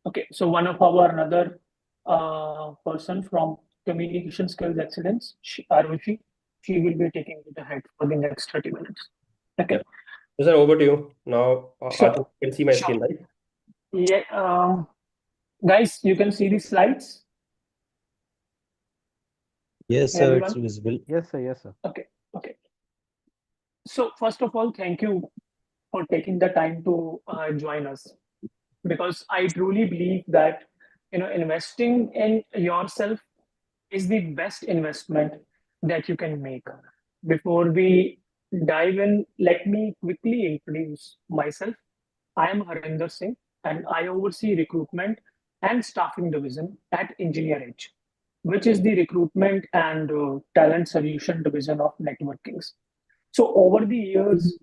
Okay, so one of our another person from Communication Skills Excellence, Arushi, she will be taking the head for the next 30 minutes. Okay, Yeah. So, sir, over to you. Now, I sure, think you can see my sure. screen, right? Yeah, guys, you can see the slides, Yes, sir, it's everyone? visible. Yes, sir. Yes, sir. Okay, okay. So first of all, thank you for taking the time to join us, because I truly believe that investing in yourself is the best investment that you can make. Before we dive in, let me quickly introduce myself. I am Harinder Singh and I oversee recruitment and staffing division at Engineer Edge, which is the recruitment and talent solution division of Networkings. So over the years,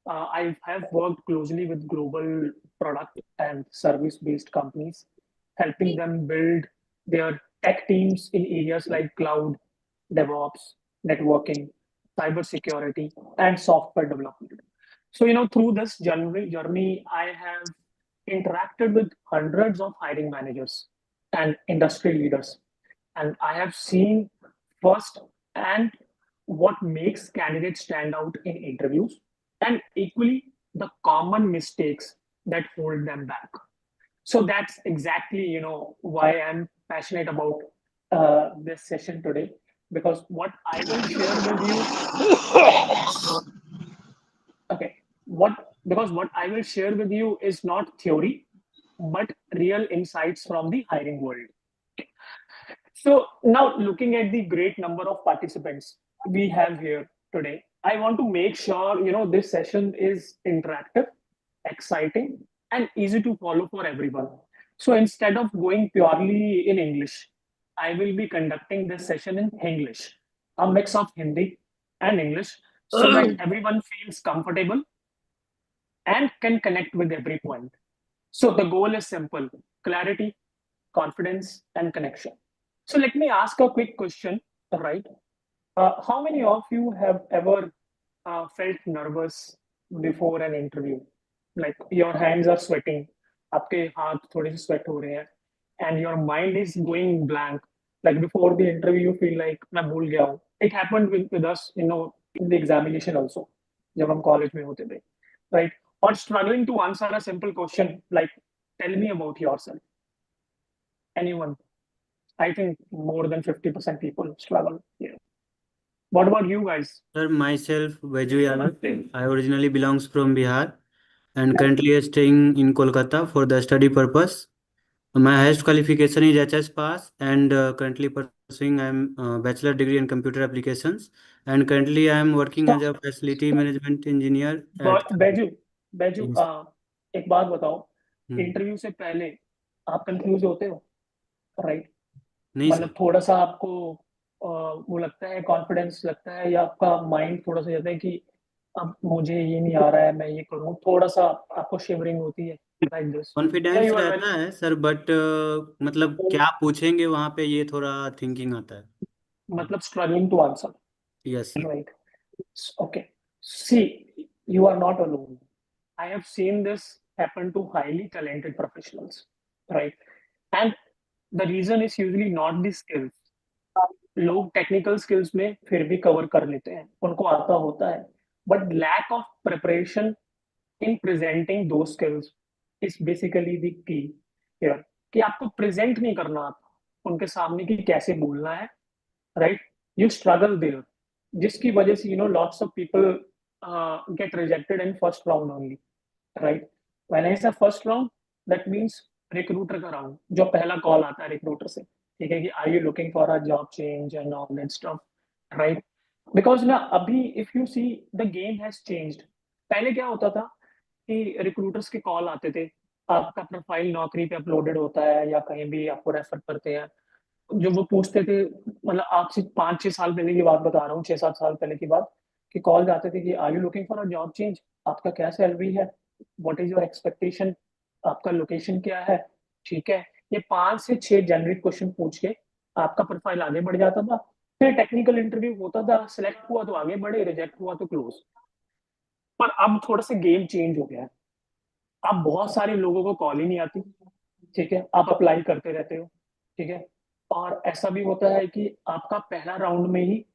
I have worked closely with global product and service-based companies, helping them build their tech teams in areas like cloud, DevOps, networking, cybersecurity, and software development. So, through this journey, I have interacted with hundreds of hiring managers and industry leaders, and I have seen first and what makes candidates stand out in interviews, and equally the common mistakes that hold them back. So that's exactly why I'm passionate about this session today, because what I will share with you, okay, what I will share with you is not theory, but real insights from the hiring world. So now, looking at the great number of participants we have here today, I want to make sure this session is interactive, exciting, and easy to follow for everyone. So instead of going purely in English, I will be conducting this session in English, a mix of Hindi and English, so that everyone feels comfortable and can connect with every point. So the goal is simple: clarity, confidence, and connection. So let me ask a quick question, right? How many of you have ever felt nervous before an interview? Like your hands are sweating, आपके हाथ थोड़े से sweat हो रहे हैं, and your mind is going blank. Like before the interview, you feel like मैं भूल गया हूँ. It happened with us, in the examination also, जब हम college में होते थे, right? Or struggling to answer a simple question like, "Tell me about yourself." Anyone? I think more than 50% people struggle here. What about you guys? Sir, myself, Vaju Yadav. I originally belongs from Bihar and currently staying in Kolkata for the study purpose. My highest qualification is HS pass and currently pursuing I'm bachelor degree in computer applications and currently I am working as So, a facility management engineer at Baiju Baiju yes. एक बात बताओ, हम्म, interview से पहले आप confuse होते हो, right? नहीं मतलब सर थोड़ा सा आपको वो लगता है, कॉन्फिडेंस लगता है, या आपका माइंड थोड़ा सा जाता है कि अब मुझे ये नहीं आ रहा है, मैं ये करूँ, थोड़ा सा आपको शिवरिंग होती है, लाइक दिस? या कॉन्फिडेंस यू आर वेरी, रहता है सर बट मतलब क्या पूछेंगे वहाँ पे ये थोड़ा थिंकिंग आता है मतलब struggling to answer, yes sir right? Okay. See, you are not alone. I have seen this happen to highly talented professionals, right? And the reason is usually not the skills. लोग technical skills में फिर भी cover कर लेते हैं, उनको आता होता है, but lack of preparation in presenting two skills is basically the key here, कि आपको प्रेजेंट नहीं करना आता उनके सामने कि कैसे बोलना है, राइट? यू स्ट्रगल देयर, जिसकी वजह से lots of people get rejected in first round only, right? When I say first round, that means recruiter का राउंड, जो पहला कॉल आता है रिक्रूटर से, ठीक है, कि are you looking for a job change and all that stuff, right? Because ना अभी if you see the game has changed. पहले क्या होता था कि रिक्रूटर्स के कॉल आते थे, आपका प्रोफाइल नौकरी पे अपलोडेड होता है या कहीं भी आपको रेफर करते हैं, जो वो पूछते थे, मतलब आज से 5-6 साल पहले की बात बता रहा हूँ, 6-7 साल पहले की बात, कि कॉल जाते थे कि are you looking for a job change, आपका क्या सैलरी है, व्हाट इज योर एक्सपेक्टेशन, आपका लोकेशन क्या है, ठीक है? ये 5 से 6 जेनरिक क्वेश्चन पूछ के आपका प्रोफाइल आगे बढ़ जाता था, फिर टेक्निकल इंटरव्यू होता था, सिलेक्ट हुआ तो आगे बढ़े, रिजेक्ट हुआ तो क्लोज. पर अब थोड़ा सा गेम चेंज हो गया है. अब बहुत सारे लोगों को कॉल ही नहीं आती, ठीक है, आप अप्लाई करते रहते हो, ठीक है, और ऐसा भी होता है कि आपका पहला राउंड में ही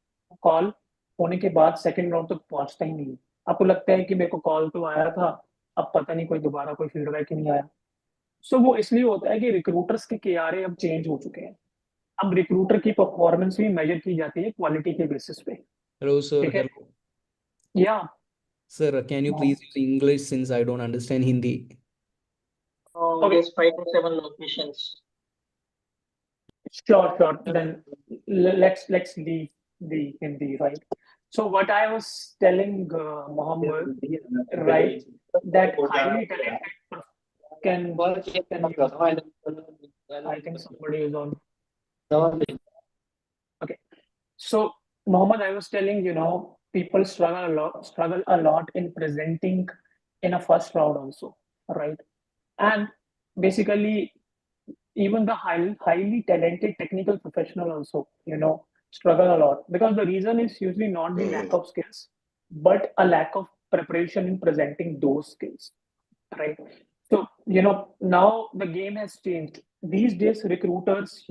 कॉल होने के बाद सेकंड राउंड तक पहुंचता ही नहीं है। आपको लगता है कि मेरे को कॉल तो आया था, अब पता नहीं कोई दोबारा कोई फीडबैक ही नहीं आया। सो वो इसलिए होता है कि रिक्रूटर्स के केआरए अब चेंज हो चुके हैं। अब रिक्रूटर की परफॉर्मेंस भी मेजर की जाती है क्वालिटी के बेसिस पे। Hello, sir. ठीक है, Hello. या Sir, can you please use English since I don't understand Hindi? Okay. Yes, 5 to 7 locations. Sure. Then let's leave the Hindi, right? So what I was telling Mohammed, right, that highly talented can I think somebody is on. Okay. So Mohammed, I was telling, people struggle a lot in presenting in a first round also, right? And basically, even the highly talented technical professional also, struggle a lot, because the reason is usually not the lack of skills, but a lack of preparation in presenting those skills, right? So, now the game has changed. These days, recruiters,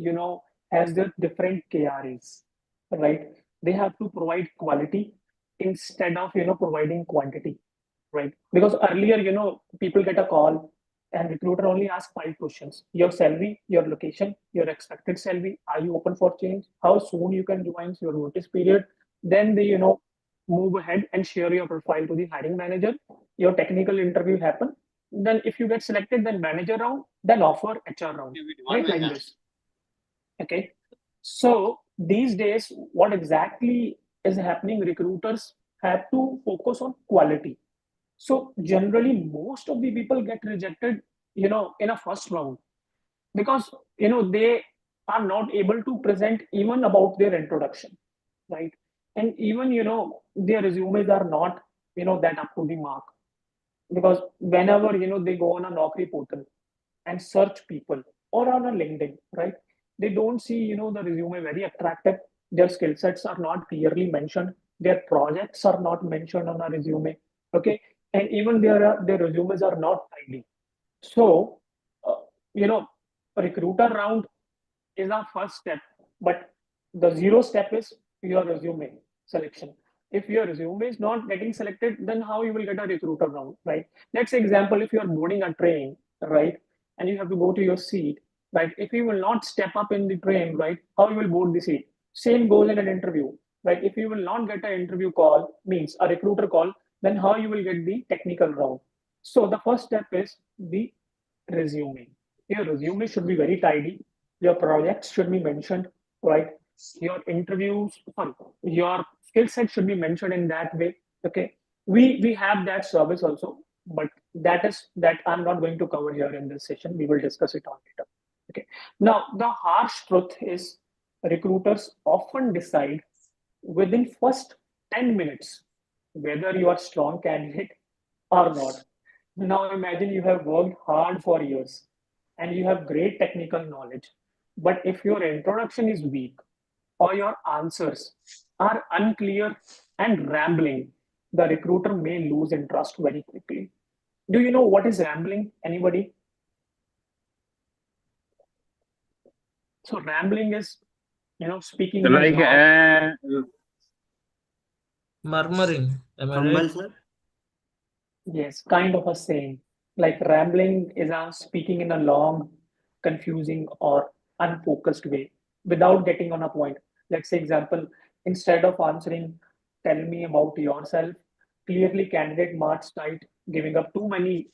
has their different KRAs, right? They have to provide quality instead of, providing quantity, right? Because earlier, people get a call and recruiter only asks 5 questions: your salary, your location, your expected salary, are you open for change, how soon you can join, your notice period. Then they, move ahead and share your profile to the hiring manager. Your technical interview happen. Then if you get selected, then manager round, then offer, HR round, right? Like this. Okay. So these days, what exactly is happening? Recruiters have to focus on quality. So generally, most of the people get rejected, in a first round, because they are not able to present even about their introduction, right? And even their resumes are not that up to the mark, because whenever they go on a Naukri portal and search people, or on a LinkedIn, right, they don't see the resume very attractive. Their skill sets are not clearly mentioned. Their projects are not mentioned on a resume. Okay, and even their resumes are not tidy. So, uh, you know, recruiter round is our first step, but the zero step is your resume selection. If your resume is not getting selected, then how you will get a recruiter round, right? Let's say example, if you are boarding a train, right, and you have to go to your seat, right? If you will not step up in the train, right, how you will board the seat? Same goes in an interview, right? If you will not get an interview call, means a recruiter call, then how you will get the technical round? So the first step is the resume. Your resume should be very tidy. Your projects should be mentioned, right? Your interviews, sorry, your skill set should be mentioned in that way. Okay. We have that service also, but that I'm not going to cover here in this session. We will discuss it on later. Okay. Now the harsh truth is recruiters often decide within first 10 minutes whether you are strong candidate or not. Now imagine you have worked hard for years and you have great technical knowledge. But if your introduction is weak or your answers are unclear and rambling, the recruiter may lose interest very quickly. Do you know what is rambling? Anybody? So rambling is, speaking in a Like, long. Murmuring. Am I Humble, right? sir. Yes, kind of a saying. Like rambling is speaking in a long, confusing, or unfocused way without getting on a point. Let's say example, instead of answering, tell me about yourself, clearly candidate marks tight, giving up too many,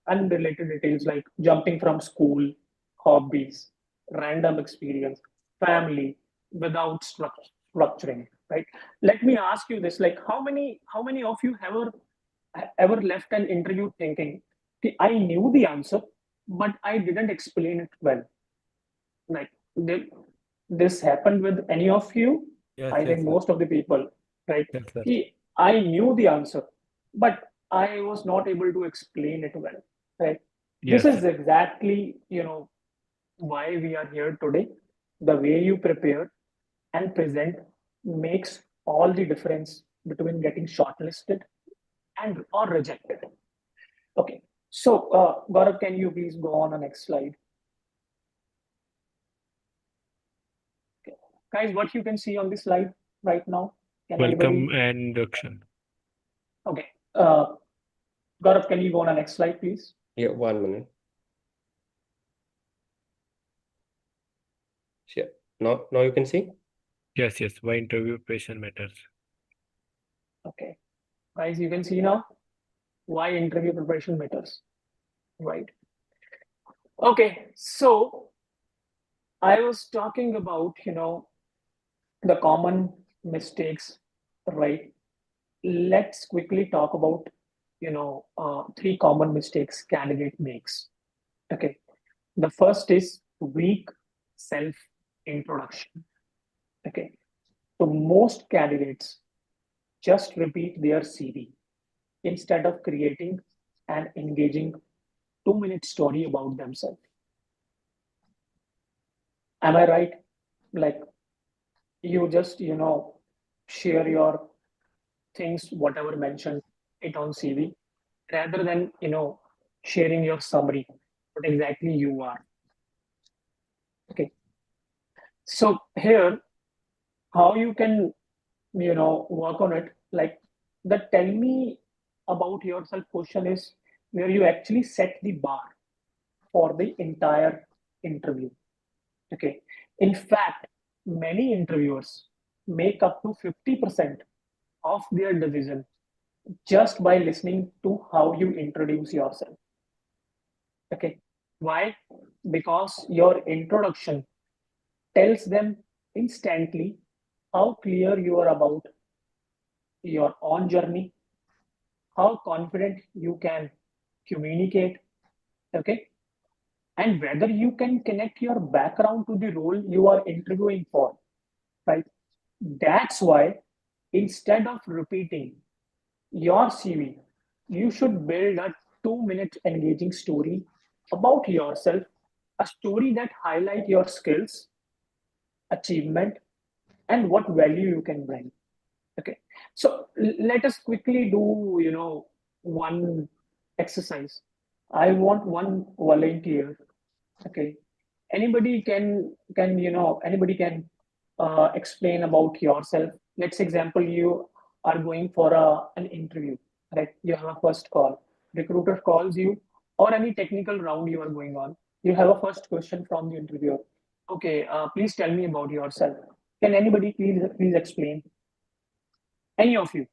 unrelated details like jumping from school, hobbies, random experience, family, without structuring, right? Let me ask you this, like how many of you ever left an interview thinking, I knew the answer, but I didn't explain it well? Like, did this happened with any of you? Yes, I think sir. most of the people, right? Yes, sir. I knew the answer, but I was not able to explain it well, right? yes, This is exactly, why we are here today. The way you prepare and present makes all the difference between getting shortlisted and or rejected. Okay. So, Gaurav, can you please go on the next slide? guys, what you can see on the slide right now? Can Welcome anybody? and introduction. Okay. Gaurav, can you go on the next slide, please? Yeah, 1 minute. Yeah. Now you can see. Yes, why interview preparation matters. Okay. Guys, you can see now why interview preparation matters, right? Okay, so I was talking about, the common mistakes, right? Let's quickly talk about, 3 common mistakes candidate makes. Okay. The first is weak self-introduction. Okay. So most candidates just repeat their CV instead of creating an engaging 2-minute story about themselves. Am I right? Like you just, share your things, whatever mentioned it on CV, rather than, sharing your summary, what exactly you are. Okay. So here, how you can, work on it, like the tell me about yourself question is where you actually set the bar for the entire interview. Okay. In fact, many interviewers make up to 50% of their decision just by listening to how you introduce yourself. Okay. Why? Because your introduction tells them instantly how clear you are about your own journey, how confident you can communicate, okay, and whether you can connect your background to the role you are interviewing for, right? That's why instead of repeating your CV, you should build a 2-minute engaging story about yourself, a story that highlight your skills, achievement, and what value you can bring. Okay, so let us quickly do, one exercise. I want one volunteer. Okay, anybody can explain about yourself. Let's example you are going for an interview, right? You have a first call. Recruiter calls you, or any technical round you are going on. You have a first question from the interviewer. Okay, please tell me about yourself. Can anybody please explain? Any of you?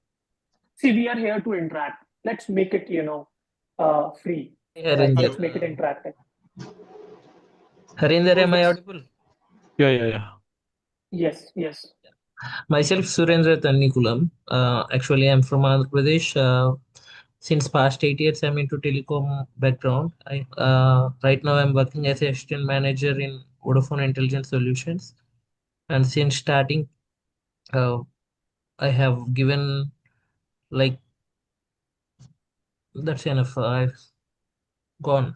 See, we are here to interact. Let's make it, free. Right? Harinder. Let's make it interactive. Harinder, am I audible? Yeah. Yes. Myself, Surendra Tannikulam. Actually, I'm from Andhra Pradesh. Since past 8 years, I'm into telecom background. Right now I'm working as a assistant manager in Vodafone Intelligent Solutions. And since starting, I have given like that's enough. I've gone.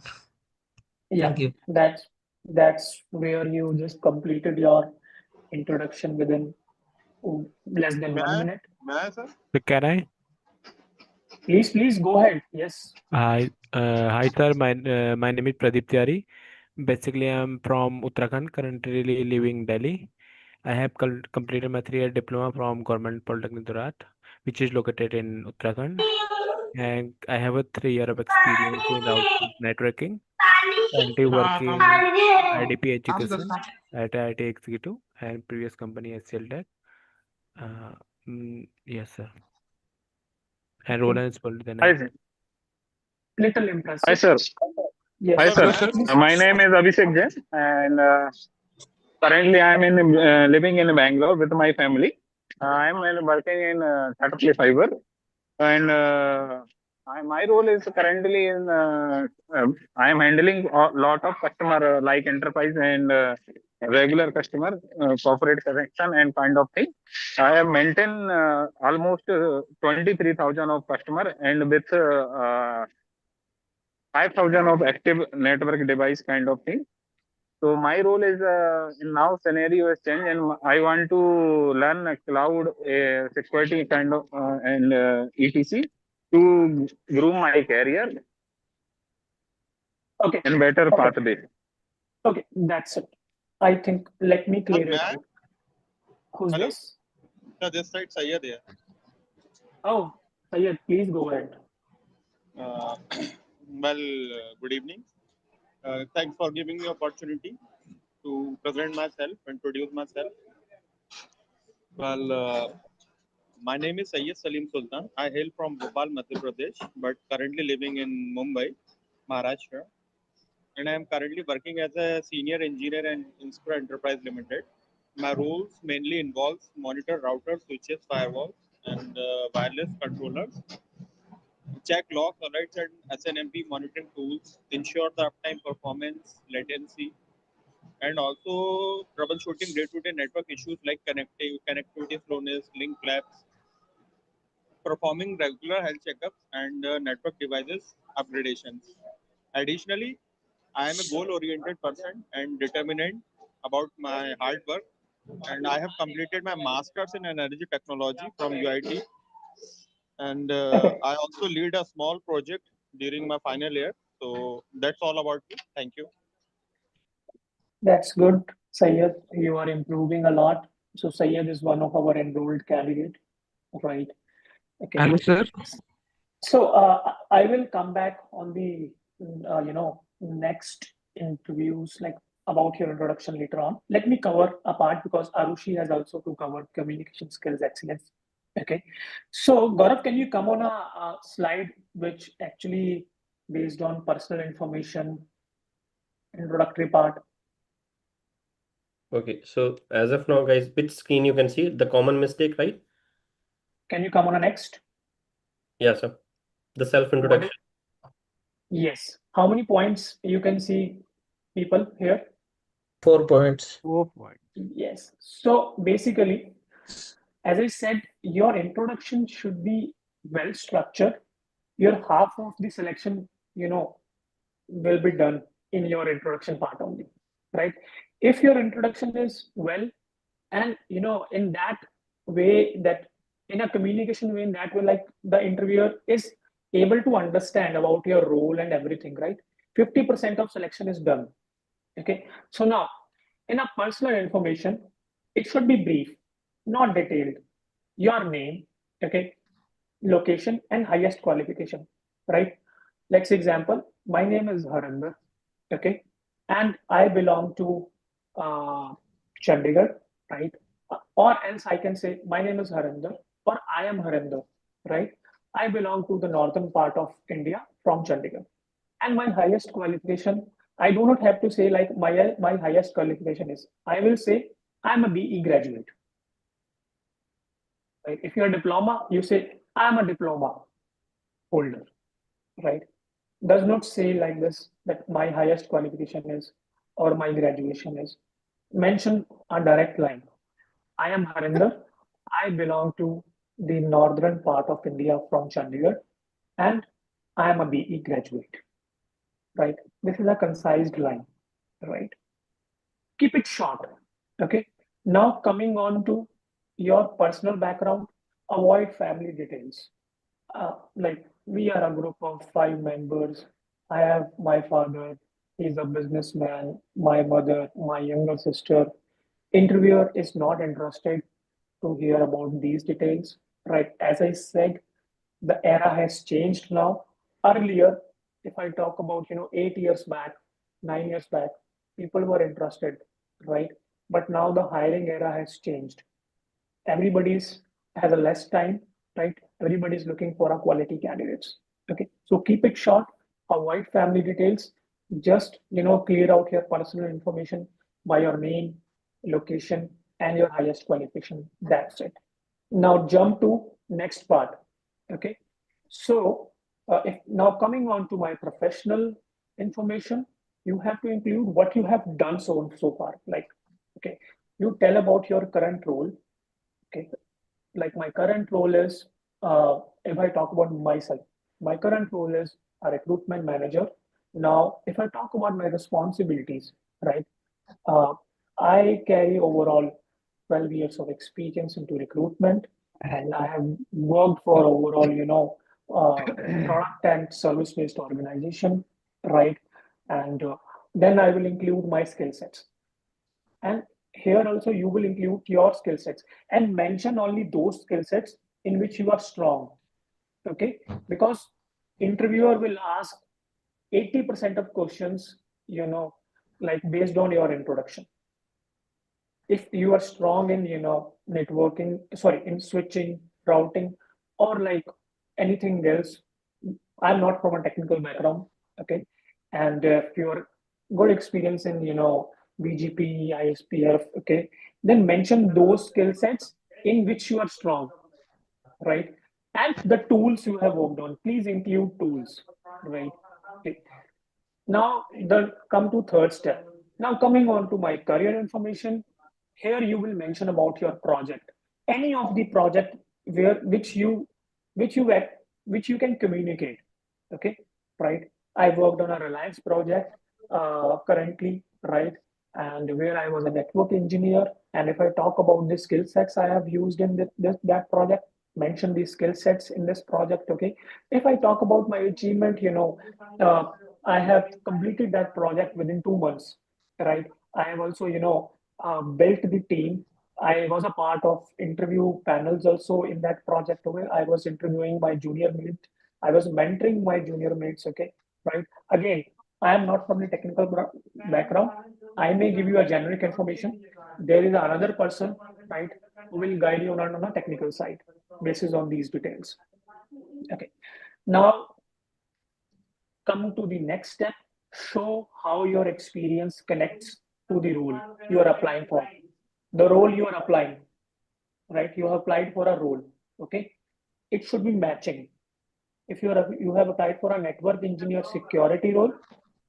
Yeah, Thank you. that's where you just completed your introduction within less than 1 minute. So can I? Please go ahead. Yes. Hi, sir. My name is Pradeep Tiwari. Basically, I'm from Uttarakhand, currently living in Delhi. I have completed my 3-year diploma from Government Polytechnic Durat, which is located in Uttarakhand. And I have a 3 year of experience in networking, currently working IDP education at IIT Executive and previous company HCL Tech. Yes, sir. And role and responsibility. Little impressive. Hi, sir. Yes. Hi, sir. Please. My name is Abhishek Jain, and currently I am living in Bangalore with my family. I am working in Tata Play Fiber, and my role is currently in. I am handling a lot of customer like enterprise and regular customer, corporate connection and kind of thing. I have maintained almost 23,000 of customer and with 5,000 of active network device kind of thing. So my role is in now scenario has changed, and I want to learn a cloud security kind of and etc. to groom my career Okay. in better pathway. Okay, that's it. I think let me clear it out. Who's Hello? this? This side Sayyad here. Oh, Sayyed, please go ahead. Good evening. Thanks for giving me opportunity to present myself, introduce myself. My name is Sayyid Salim Sultan. I hail from Bhopal, Madhya Pradesh, but currently living in Mumbai, Maharashtra. And I am currently working as a senior engineer in Inspira Enterprise Limited. My roles mainly involves monitor routers, switches, firewalls, and wireless controllers, check logs, alerts, and SNMP monitoring tools, ensure the uptime, performance, latency, and also troubleshooting day-to-day network issues like connectivity slowness, link collapse, performing regular health checkups and network devices upgradations. Additionally, I am a goal-oriented person and determined about my hard work, and I have completed my master's in energy technology from UIT, and Okay, I also lead a small project during my final year. So that's all about me. Thank you. that's good, Sayyed. You are improving a lot. So Sayyed is one of our enrolled candidate, right? Okay. Hello, sir. So I will come back on the next interviews like about your introduction later on. Let me cover a part because Arushi has also to cover communication skills excellence. Okay. So Gaurav, can you come on a slide which actually based on personal information introductory part? Okay, so as of now, guys, which screen you can see? The common mistake, right? Can you come on a next? Yeah, sir. The What is, self-introduction. yes. How many points you can see people here? 4 points. 4 points. Yes. So basically, as I said, your introduction should be well structured. Your half of the selection, will be done in your introduction part only, right? If your introduction is well, and in that way, that in a communication way, in that way, like the interviewer is able to understand about your role and everything, right? 50% of selection is done. Okay. So now, in a personal information, it should be brief, not detailed. Your name, okay, location, and highest qualification, right? Let's example, my name is Harinder, okay, and I belong to Chandigarh, right? Or else I can say, my name is Harinder, or I am Harinder, right? I belong to the northern part of India from Chandigarh. And my highest qualification, I do not have to say like my highest qualification is. I will say I'm a BE graduate. Right? If you're a diploma, you say I'm a diploma holder. Right? Does not say like this that my highest qualification is or my graduation is. Mention a direct line. I am Harinder. I belong to the northern part of India from Chandigarh, and I am a BE graduate. Right? This is a concise line. Right? Keep it short. Okay. Now coming on to your personal background, avoid family details. Like we are a group of 5 members. I have my father, he's a businessman, my mother, my younger sister. Interviewer is not interested to hear about these details, right? As I said, the era has changed now. Earlier, if I talk about 8 years back, 9 years back, people were interested, right? But now the hiring era has changed. Everybody's has a less time, right? Everybody's looking for a quality candidates. Okay, so keep it short, avoid family details, just clear out your personal information by your name, location, and your highest qualification. That's it. Now jump to next part. Okay, so if now coming on to my professional information, you have to include what you have done so far. Like, okay, you tell about your current role. Okay, like my current role is, if I talk about myself, my current role is a recruitment manager. Now, if I talk about my responsibilities, right, uh, I carry overall 12 years of experience into recruitment, and I have worked for overall, product and service-based organization, right? And then I will include my skill sets. And here also you will include your skill sets and mention only those skill sets in which you are strong. Okay, because interviewer will ask 80% of questions, like based on your introduction. If you are strong in, networking, sorry, in switching, routing, or like anything else, I'm not from a technical background, okay, and if you're good experience in, BGP, ISPF, okay, then mention those skill sets in which you are strong, right? And the tools you have worked on, please include tools, right? Okay. Now, come to third step. Now, coming on to my career information, here you will mention about your project, any of the project where which you which you can communicate. Okay, right? I worked on a Reliance project currently, right? And where I was a network engineer. And if I talk about the skill sets I have used in that project, mention the skill sets in this project. Okay, if I talk about my achievement, I have completed that project within 2 months, right? I have also, built the team. I was a part of interview panels also in that project. Okay, I was interviewing my junior mate. I was mentoring my junior mates. Okay, right? Again, I am not from the technical background. I may give you a generic information. There is another person, right, who will guide you on a technical side, basis on these details. Okay, now come to the next step. Show how your experience connects to the role you are applying for. The role you are applying, right? You have applied for a role. Okay, it should be matching. If you have applied for a network engineer security role,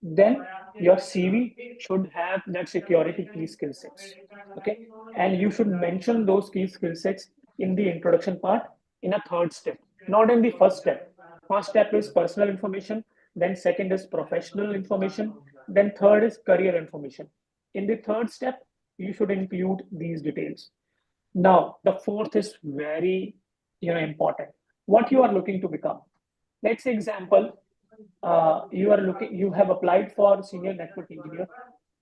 then your CV should have that security key skill sets. Okay, and you should mention those key skill sets in the introduction part in a third step, not in the first step. First step is personal information, then second is professional information, then third is career information. In the third step, you should include these details. Now, the fourth is very important. What you are looking to become. Let's say example, you have applied for senior network engineer,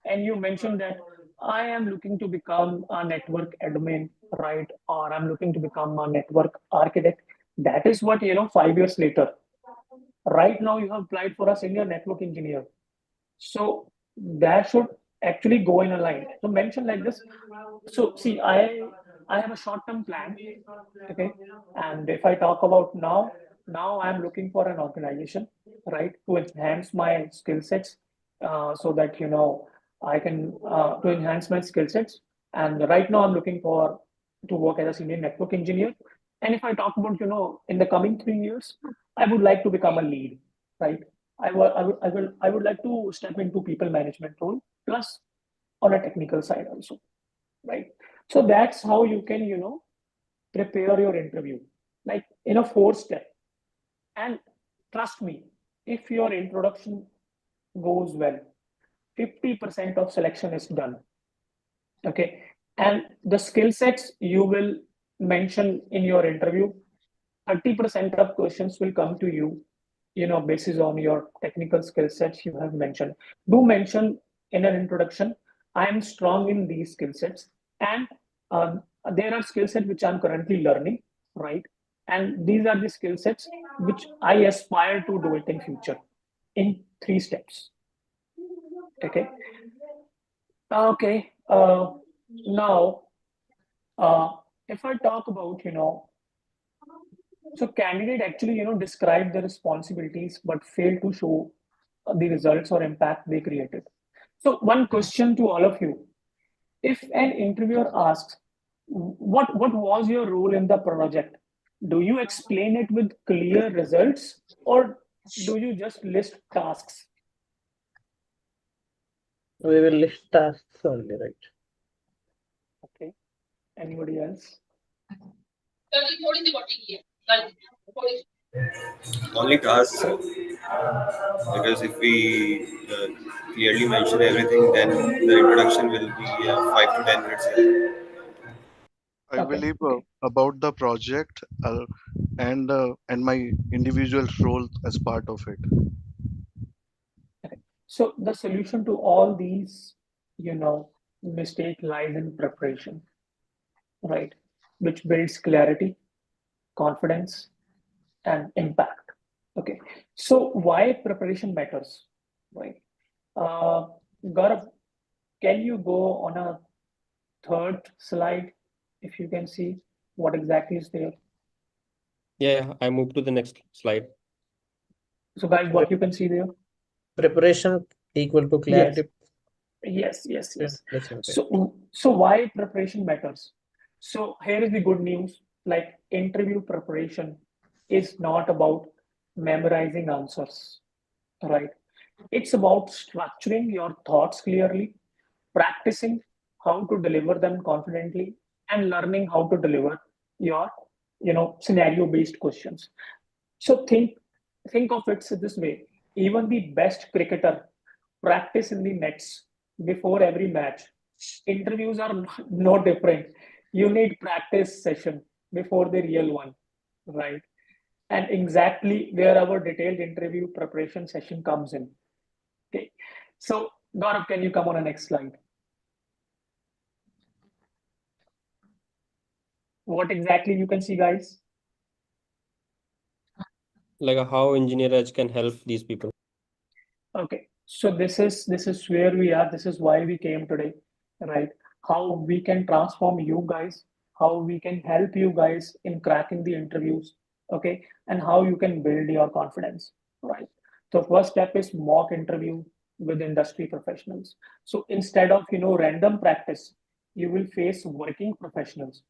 and you mentioned that I am looking to become a network admin, right? Or I'm looking to become a network architect. That is what 5 years later. Right now, you have applied for a senior network engineer. So that should actually go in a line. So mention like this. So see, I have a short-term plan. Okay. And if I talk about now I'm looking for an organization, right, to enhance my skill sets, so that I can to enhance my skill sets. And right now I'm looking for to work as a senior network engineer. And if I talk about in the coming 3 years, I would like to become a lead, right? I would like to step into people management role plus on a technical side also, right? So that's how you can prepare your interview, like in a 4 step. And trust me, if your introduction goes well, 50% of selection is done. Okay, and the skill sets you will mention in your interview, 30% of questions will come to you, basis on your technical skill sets you have mentioned. Do mention in an introduction, I am strong in these skill sets, and there are skill sets which I'm currently learning, right? And these are the skill sets which I aspire to do it in future in 3 steps. Okay. Okay. Now, if I talk about, so candidate actually, describe the responsibilities but fail to show the results or impact they created. So one question to all of you: if an interviewer asks, what was your role in the project? Do you explain it with clear results, or do you just list tasks? We will list tasks only, right? Okay. Anybody else? Only tasks, because if we clearly mention everything, then the introduction will be 5 to 10 minutes. I Okay. believe about the project and my individual role as part of it. Okay. So the solution to all these, mistake lies in preparation, right? Which builds clarity, confidence, and impact. Okay, so why preparation matters, right? Uh, Gaurav, can you go on a third slide if you can see what exactly is there? Yeah, I move to the next slide. So, guys, what you can see there? Preparation equal to clarity. Yes. That's okay. So why preparation matters? So here is the good news. Like interview preparation is not about memorizing answers, right? It's about structuring your thoughts clearly, practicing how to deliver them confidently, and learning how to deliver your, scenario-based questions. So think of it this way. Even the best cricketer practice in the nets before every match. Interviews are no different. You need practice session before the real one, right? And exactly where our detailed interview preparation session comes in. Okay. So Gaurav, can you come on the next slide? What exactly you can see, guys? Like how Engineer Edge can help these people. Okay, so this is where we are. This is why we came today, right? How we can transform you guys, how we can help you guys in cracking the interviews, okay, and how you can build your confidence, right? So first step is mock interview with industry professionals. So instead of random practice, you will face working professionals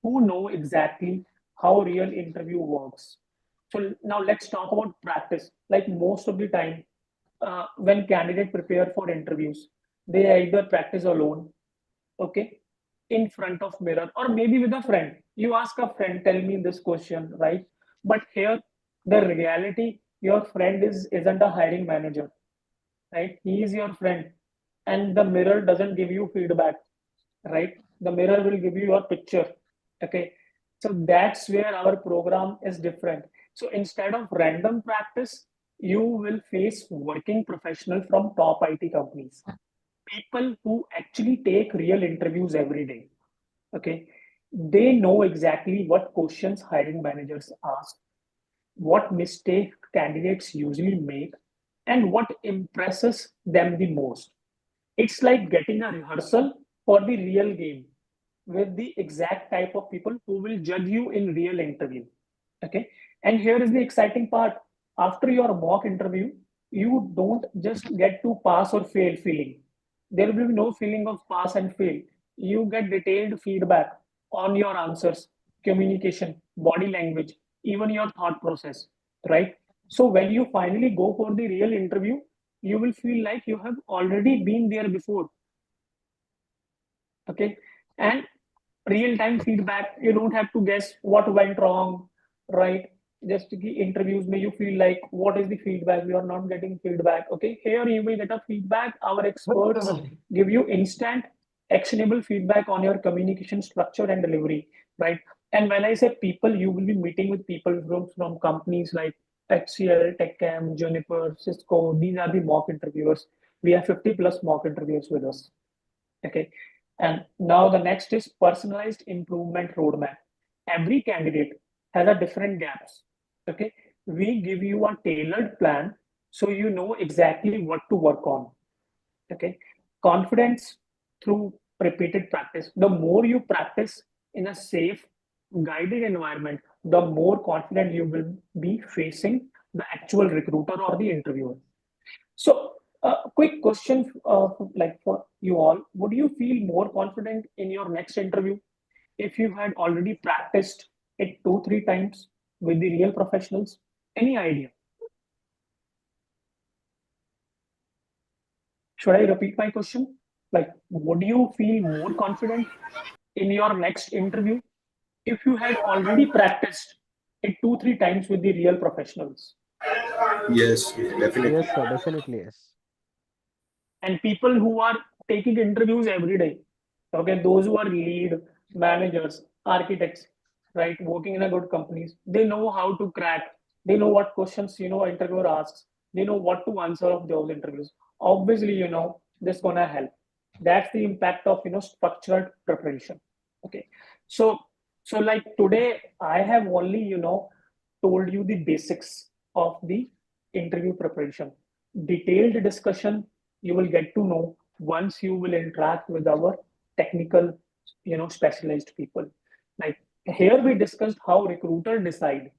who know exactly how real interview works. So now let's talk about practice. Like most of the time, when candidates prepare for interviews, they either practice alone, okay, in front of mirror, or maybe with a friend. You ask a friend, tell me this question, right? But here, the reality, your friend isn't a hiring manager, right? He is your friend, and the mirror doesn't give you feedback, right? The mirror will give you your picture, okay? So that's where our program is different. So instead of random practice, you will face working professional from top IT companies, people who actually take real interviews every day, okay? They know exactly what questions hiring managers ask, what mistake candidates usually make, and what impresses them the most. It's like getting a rehearsal for the real game with the exact type of people who will judge you in real interview. Okay. And here is the exciting part. After your mock interview, you don't just get to pass or fail feeling. There will be no feeling of pass and fail. You get detailed feedback on your answers, communication, body language, even your thought process, right? So when you finally go for the real interview, you will feel like you have already been there before. Okay. And real time feedback, you don't have to guess what went wrong, right? Just the interviews may you feel like what is the feedback, we are not getting feedback. Okay, here you will get a feedback. Our experts give you instant actionable feedback on your communication structure and delivery, right? And when I say people, you will be meeting with people from companies like HCL, TechCam, Juniper, Cisco. These are the mock interviewers. We have 50 plus mock interviewers with us. Okay. And now the next is personalized improvement roadmap. Every candidate has a different gaps. Okay. We give you a tailored plan so you know exactly what to work on. Okay. Confidence through repeated practice. The more you practice in a safe, guided environment, the more confident you will be facing the actual recruiter or the interviewer. So, a quick question, like for you all, would you feel more confident in your next interview if you had already practiced it 2, 3 times with the real professionals? Any idea? Should I repeat my question? Like, would you feel more confident in your next interview if you had already practiced it 2, 3 times with the real professionals? Yes, definitely. Yes, sir, definitely yes. And people who are taking interviews every day, okay, those who are lead managers, architects, right, working in a good companies, they know how to crack, they know what questions interviewer asks, they know what to answer of those interviews. Obviously this gonna help. That's the impact of structured preparation. Okay, so like today I have only told you the basics of the interview preparation. Detailed discussion you will get to know once you will interact with our technical specialized people. Like here we discussed how recruiters decide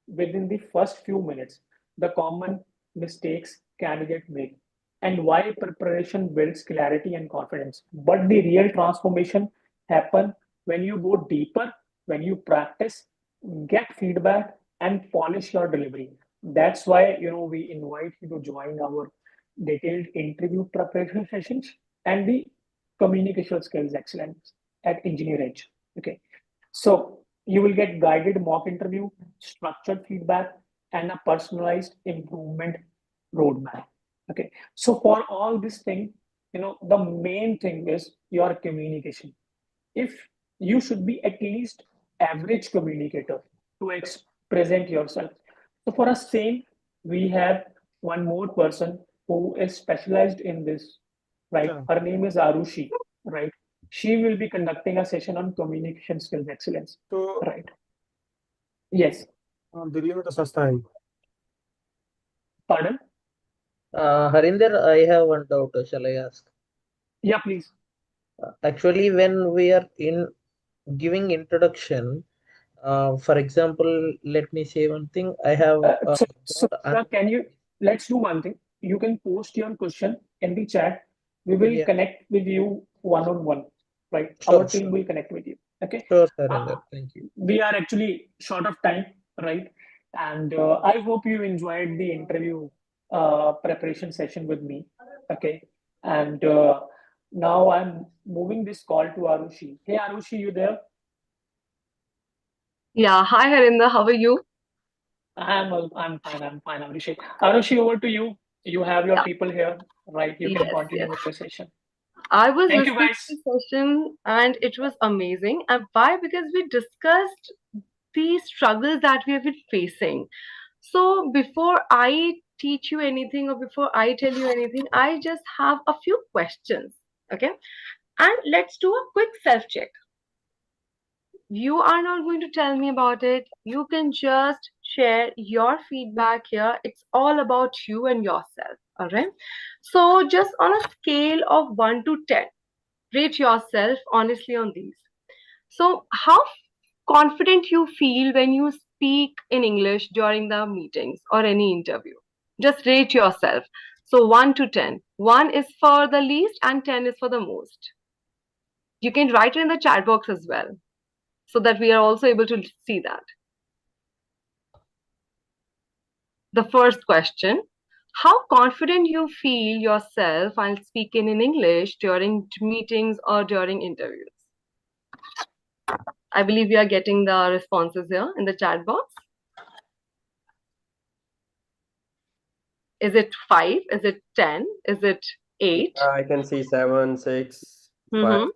within the first few minutes the common mistakes candidates make and why preparation builds clarity and confidence. But the real transformation happen when you go deeper, when you practice, get feedback, and polish your delivery. That's why we invite you to join our detailed interview preparation sessions and the communication skills excellence at Engineer Edge. Okay, so you will get guided mock interview, structured feedback, and a personalized improvement roadmap. Okay, so for all this thing, the main thing is your communication. If you should be at least average communicator to present yourself. So for us same, we have one more person who is specialized in this, right? Her name is Arushi, right? She will be conducting a session on communication skills excellence, तो right? Yes, Delhi में तो सस्ता है. pardon? Harinder, I have one doubt. Shall I ask? Yeah, please. Actually, when we are in giving introduction, for example, let me say one thing. I have So can you, let's do one thing. You can post your question in the chat. We will Yeah. connect with you one-on-one, right? Sure, Our team sure. will connect with you. Okay. Sure, Harinder. Thank you. We are actually short of time, right? And I hope you enjoyed the interview preparation session with me. Okay. And now I'm moving this call to Arushi. Hey, Arushi, you there? Yeah, hi Harinder, how are you? I'm fine, Arushi. Arushi, over to you. You have your Yeah. people here, right? You can Yes, continue yes. with your session. I was Thank you, listening guys. to the session and it was amazing. And why? Because we discussed the struggles that we have been facing. So before I teach you anything or before I tell you anything, I just have a few questions. Okay. And let's do a quick self-check. You are not going to tell me about it. You can just share your feedback here. It's all about you and yourself. All right. So, just on a scale of 1 to 10, rate yourself honestly on these. So, how confident you feel when you speak in English during the meetings or any interview? Just rate yourself. So, 1 to 10. 1 is for the least and 10 is for the most. You can write it in the chat box as well, so that we are also able to see that. The first question, how confident you feel yourself while speaking in English during meetings or during interviews? I believe we are getting the responses here in the chat box. Is it 5? Is it 10? Is it 8? I can see 7, 6, 5. Mm-hmm.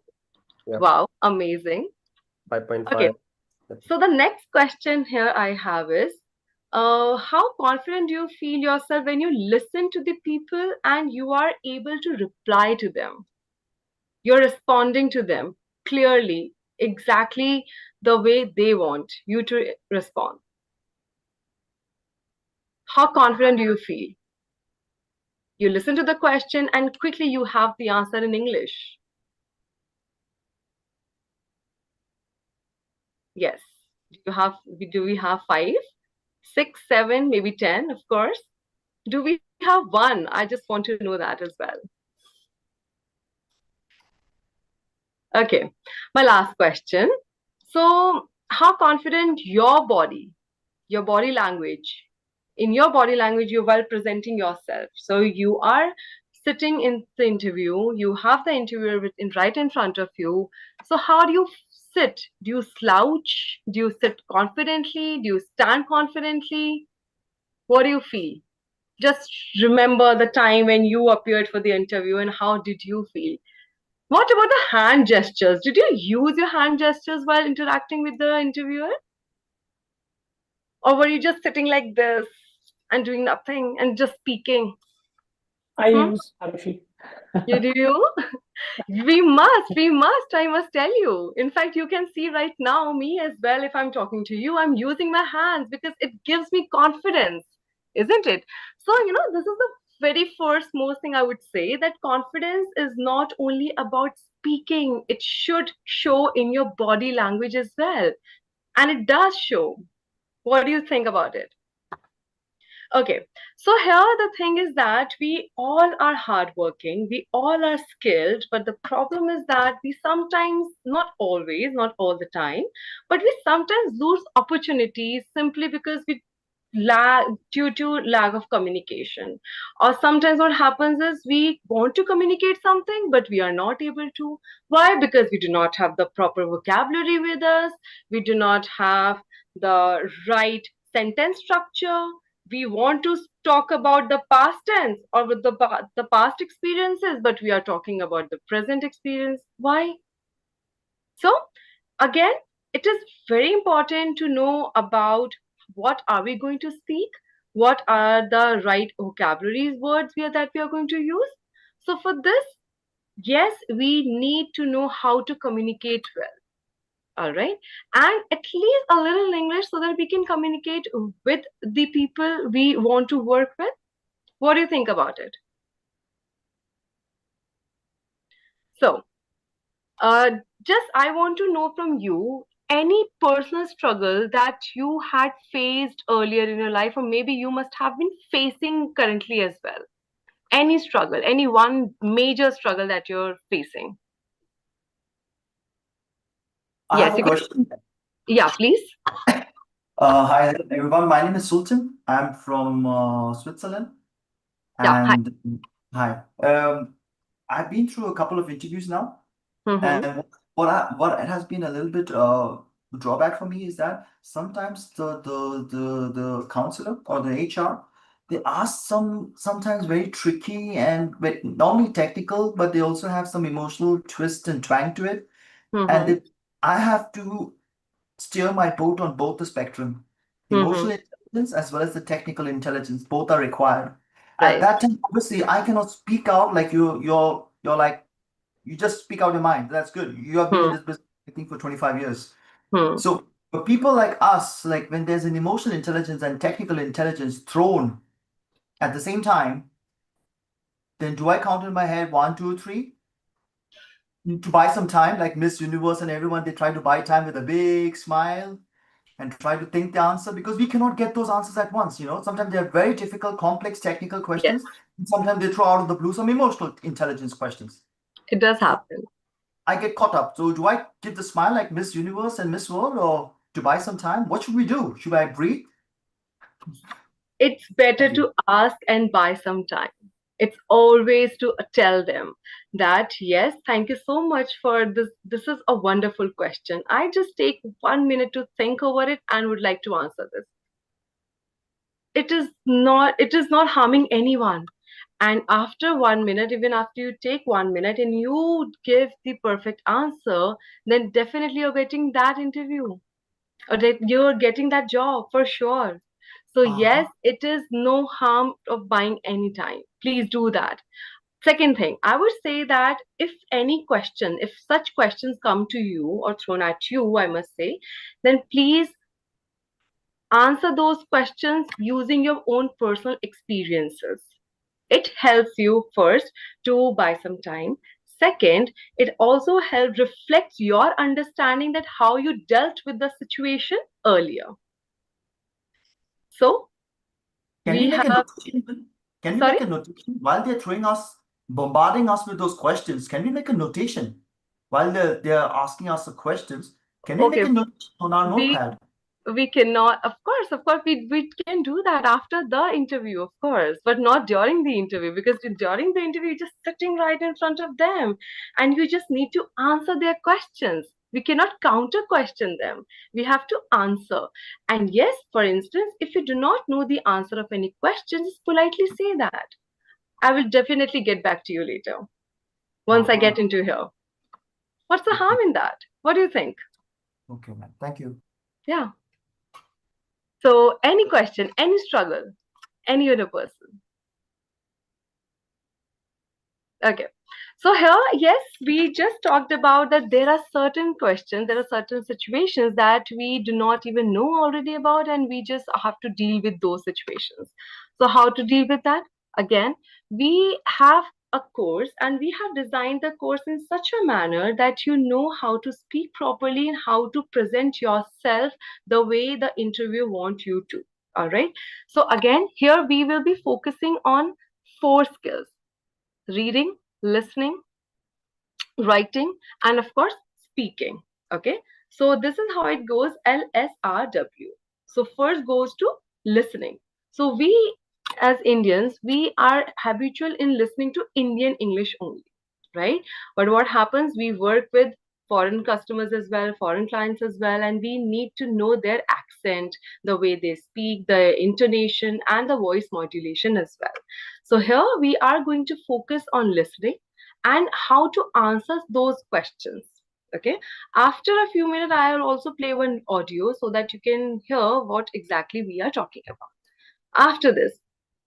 Yeah. Wow, amazing. 5.5. Okay. So the next question here I have is, how confident do you feel yourself when you listen to the people and you are able to reply to them? You're responding to them clearly, exactly the way they want you to respond. How confident do you feel? You listen to the question and quickly you have the answer in English. Yes. Do we have 5, 6, 7, maybe 10, of course? Do we have 1? I just want to know that as well. Okay, my last question. So, how confident your body language, in your body language, you're well presenting yourself. So, you are sitting in the interview, you have the interviewer right in front of you. So, how do you sit? Do you slouch? Do you sit confidently? Do you stand confidently? What do you feel? Just remember the time when you appeared for the interview and how did you feel? What about the hand gestures? Did you use your hand gestures while interacting with the interviewer? Or were you just sitting like this and doing nothing and just speaking? I use Arushi. You do? We must, I must tell you. In fact, you can see right now me as well. If I'm talking to you, I'm using my hands because it gives me confidence, isn't it? So, this is the very first most thing I would say, that confidence is not only about speaking, it should show in your body language as well. And it does show. What do you think about it? Okay, so here the thing is that we all are hardworking, we all are skilled, but the problem is that we sometimes, not always, not all the time, but we sometimes lose opportunities simply because we due to lack of communication. Or sometimes what happens is we want to communicate something, but we are not able to. Why? Because we do not have the proper vocabulary with us, we do not have the right sentence structure. We want to talk about the past tense or with the past experiences, but we are talking about the present experience. Why? So again, it is very important to know about what are we going to speak, what are the right vocabularies words that we are going to use. So for this, yes, we need to know how to communicate well. All right, and at least a little English so that we can communicate with the people we want to work with. What do you think about it? So, just I want to know from you any personal struggle that you had faced earlier in your life, or maybe you must have been facing currently as well. Any struggle, any one major struggle that you're facing. I Yes, have a you could. question. Yeah, please. Hi everyone, my name is Sultan. I'm from Switzerland, Yeah, hi. and hi. I've been through a couple of interviews now, Mm-hmm. and what it has been a little bit drawback for me is that sometimes the counselor or the HR, they ask sometimes very tricky and normally technical, but they also have some emotional twist and twang to it, and Mm-hmm. I have to steer my boat on both the spectrum. Mm-hmm. Emotional intelligence as well as the technical intelligence, both are required. At Right. that time, obviously, I cannot speak out like you're like you just speak out your mind. That's good. You have been in Hmm. this business, I think, for 25 years. Hmm. So for people like us, like when there's an emotional intelligence and technical intelligence thrown at the same time, then do I count in my head 1, 2, 3? To buy some time, like Miss Universe and everyone, they try to buy time with a big smile and try to think the answer, because we cannot get those answers at once. Sometimes they're very difficult, complex technical Yes, questions, and sometimes they throw out of the blue some emotional intelligence questions. it does So happen. I get caught up. So do I give the smile like Miss Universe and Miss World, or to buy some time? What should we do? Should I breathe? It's better Thank you. to ask and buy some time. It's always to tell them that, yes, thank you so much for this. This is a wonderful question. I just take 1 minute to think over it and would like to answer this. It is not harming anyone. And after 1 minute, even after you take 1 minute and you give the perfect answer, then definitely you're getting that interview, or that you're getting that job for sure. So yes, it is no harm of buying any time. Please do that. Second thing, I would say that if such questions come to you or thrown at you, I must say, then please answer those questions using your own personal experiences. It helps you first to buy some time. Second, it also helps reflect your understanding that how you dealt with the situation earlier. So Can we we make a have, notation? Can we sorry? make a notation while they're bombarding us with those questions? Can we make a notation while they're asking us the questions? Can we make Okay, a notation on our we notepad? we cannot, of course we can do that after the interview, of course, but not during the interview, because during the interview you're just sitting right in front of them and you just need to answer their questions. We cannot counter question them, we have to answer. And yes, for instance, if you do not know the answer of any question, just politely say that. I will definitely get back to you later once I get into here. What's the harm in that? What do you think? Okay, man. Thank you. Yeah. So any question, any struggle, any other person. Okay. So here, yes, we just talked about that there are certain questions, there are certain situations that we do not even know already about, and we just have to deal with those situations. So how to deal with that? Again, we have a course and we have designed the course in such a manner that you know how to speak properly and how to present yourself the way the interviewer wants you to. All right. So again, here we will be focusing on 4 skills: reading, listening, writing, and of course, speaking. Okay, so this is how it goes: LSRW. So, first goes to listening. So, we as Indians, we are habitual in listening to Indian English only, right? But what happens, we work with foreign customers as well, foreign clients as well, and we need to know their accent, the way they speak, the intonation, and the voice modulation as well. So, here we are going to focus on listening and how to answer those questions. Okay, after a few minutes I will also play one audio so that you can hear what exactly we are talking about. After this,